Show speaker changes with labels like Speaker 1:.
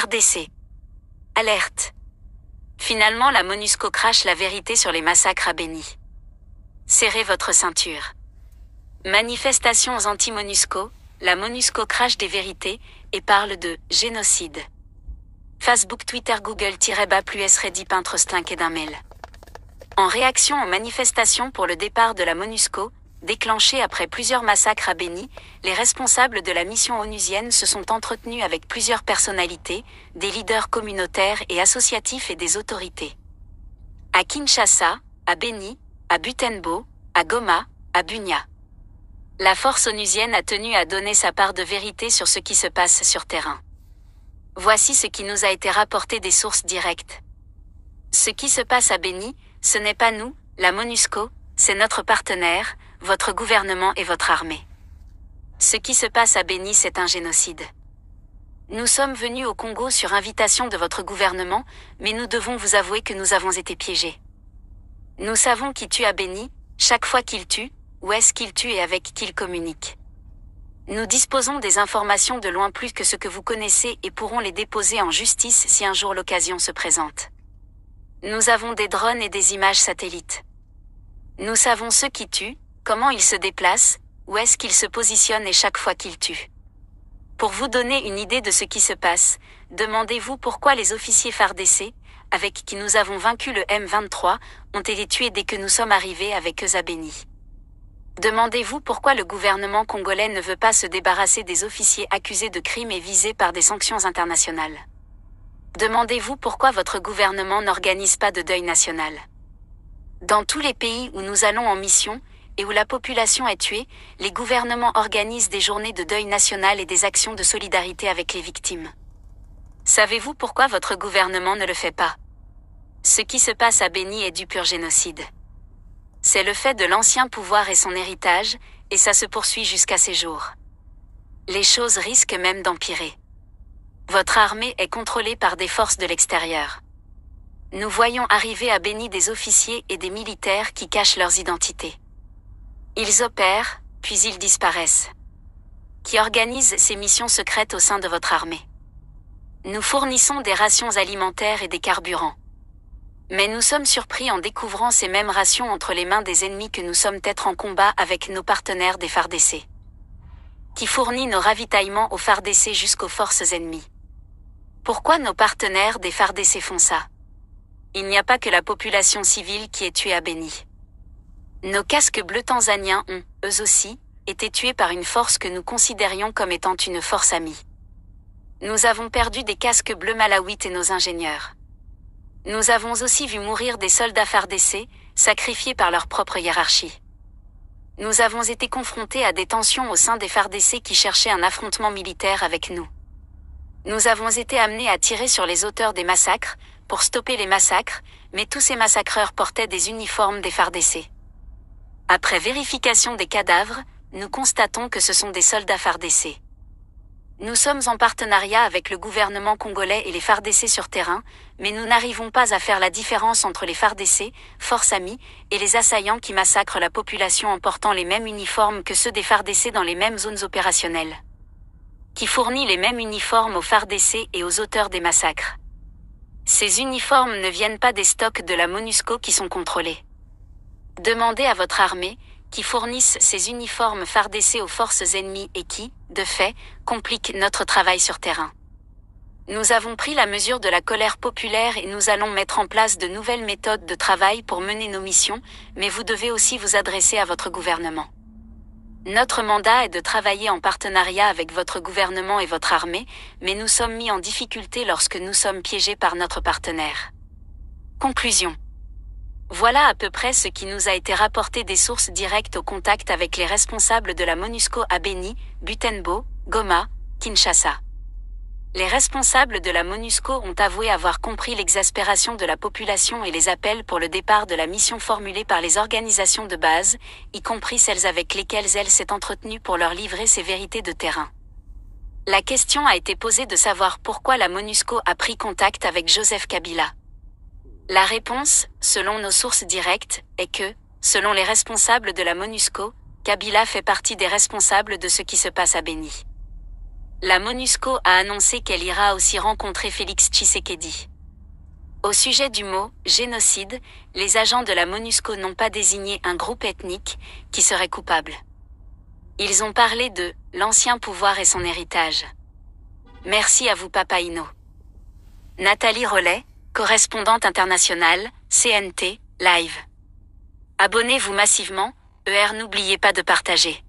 Speaker 1: FARDC. Alerte. Finalement, la MONUSCO crache la vérité sur les massacres à Beni. Serrez votre ceinture. Manifestations anti-MONUSCO, la MONUSCO crache des vérités et parle de « génocide ». Facebook, Twitter, Google-+S Reddit Pinterest et d'un mail. En réaction aux manifestations pour le départ de la MONUSCO, déclenchées après plusieurs massacres à Beni, les responsables de la mission onusienne se sont entretenus avec plusieurs personnalités, des leaders communautaires et associatifs et des autorités. À Kinshasa, à Beni, à Butembo, à Goma, à Bunia. La force onusienne a tenu à donner sa part de vérité sur ce qui se passe sur terrain. Voici ce qui nous a été rapporté des sources directes. Ce qui se passe à Beni, ce n'est pas nous, la MONUSCO, c'est notre partenaire, votre gouvernement et votre armée. Ce qui se passe à Beni, c'est un génocide. Nous sommes venus au Congo sur invitation de votre gouvernement, mais nous devons vous avouer que nous avons été piégés. Nous savons qui tue à Beni, chaque fois qu'il tue, où est-ce qu'il tue et avec qui il communique. Nous disposons des informations de loin plus que ce que vous connaissez et pourrons les déposer en justice si un jour l'occasion se présente. Nous avons des drones et des images satellites. Nous savons ceux qui tuent, comment ils se déplacent, où est-ce qu'ils se positionnent et chaque fois qu'ils tuent. Pour vous donner une idée de ce qui se passe, demandez-vous pourquoi les officiers FARDC, avec qui nous avons vaincu le M23, ont été tués dès que nous sommes arrivés avec eux à Beni. Demandez-vous pourquoi le gouvernement congolais ne veut pas se débarrasser des officiers accusés de crimes et visés par des sanctions internationales. Demandez-vous pourquoi votre gouvernement n'organise pas de deuil national. Dans tous les pays où nous allons en mission, et où la population est tuée, les gouvernements organisent des journées de deuil national et des actions de solidarité avec les victimes. Savez-vous pourquoi votre gouvernement ne le fait pas? Ce qui se passe à Beni est du pur génocide. C'est le fait de l'ancien pouvoir et son héritage, et ça se poursuit jusqu'à ces jours. Les choses risquent même d'empirer. Votre armée est contrôlée par des forces de l'extérieur. Nous voyons arriver à Beni des officiers et des militaires qui cachent leurs identités. Ils opèrent, puis ils disparaissent. Qui organisent ces missions secrètes au sein de votre armée. Nous fournissons des rations alimentaires et des carburants. Mais nous sommes surpris en découvrant ces mêmes rations entre les mains des ennemis que nous sommes être en combat avec nos partenaires des FARDC. Qui fournit nos ravitaillements aux FARDC jusqu'aux forces ennemies. Pourquoi nos partenaires des FARDC font ça? Il n'y a pas que la population civile qui est tuée à Beni. Nos casques bleus tanzaniens ont, eux aussi, été tués par une force que nous considérions comme étant une force amie. Nous avons perdu des casques bleus malawites et nos ingénieurs. Nous avons aussi vu mourir des soldats FARDC, sacrifiés par leur propre hiérarchie. Nous avons été confrontés à des tensions au sein des FARDC qui cherchaient un affrontement militaire avec nous. Nous avons été amenés à tirer sur les auteurs des massacres, pour stopper les massacres, mais tous ces massacreurs portaient des uniformes des FARDC. Après vérification des cadavres, nous constatons que ce sont des soldats FARDC. Nous sommes en partenariat avec le gouvernement congolais et les FARDC sur terrain, mais nous n'arrivons pas à faire la différence entre les FARDC, forces amies, et les assaillants qui massacrent la population en portant les mêmes uniformes que ceux des FARDC dans les mêmes zones opérationnelles. Qui fournit les mêmes uniformes aux FARDC et aux auteurs des massacres. Ces uniformes ne viennent pas des stocks de la MONUSCO qui sont contrôlés. Demandez à votre armée, qui fournissent ces uniformes FARDC aux forces ennemies et qui, de fait, compliquent notre travail sur terrain. Nous avons pris la mesure de la colère populaire et nous allons mettre en place de nouvelles méthodes de travail pour mener nos missions, mais vous devez aussi vous adresser à votre gouvernement. Notre mandat est de travailler en partenariat avec votre gouvernement et votre armée, mais nous sommes mis en difficulté lorsque nous sommes piégés par notre partenaire. Conclusion. Voilà à peu près ce qui nous a été rapporté des sources directes au contact avec les responsables de la MONUSCO à Beni, Butembo, Goma, Kinshasa. Les responsables de la MONUSCO ont avoué avoir compris l'exaspération de la population et les appels pour le départ de la mission formulés par les organisations de base, y compris celles avec lesquelles elle s'est entretenue pour leur livrer ses vérités de terrain. La question a été posée de savoir pourquoi la MONUSCO a pris contact avec Joseph Kabila. La réponse, selon nos sources directes, est que, selon les responsables de la MONUSCO, Kabila fait partie des responsables de ce qui se passe à Beni. La MONUSCO a annoncé qu'elle ira aussi rencontrer Félix Tshisekedi. Au sujet du mot « génocide », les agents de la MONUSCO n'ont pas désigné un groupe ethnique qui serait coupable. Ils ont parlé de « l'ancien pouvoir et son héritage ». Merci à vous Papa Ino. Nathalie Rollet, correspondante internationale, CNT, Live. Abonnez-vous massivement, n'oubliez pas de partager.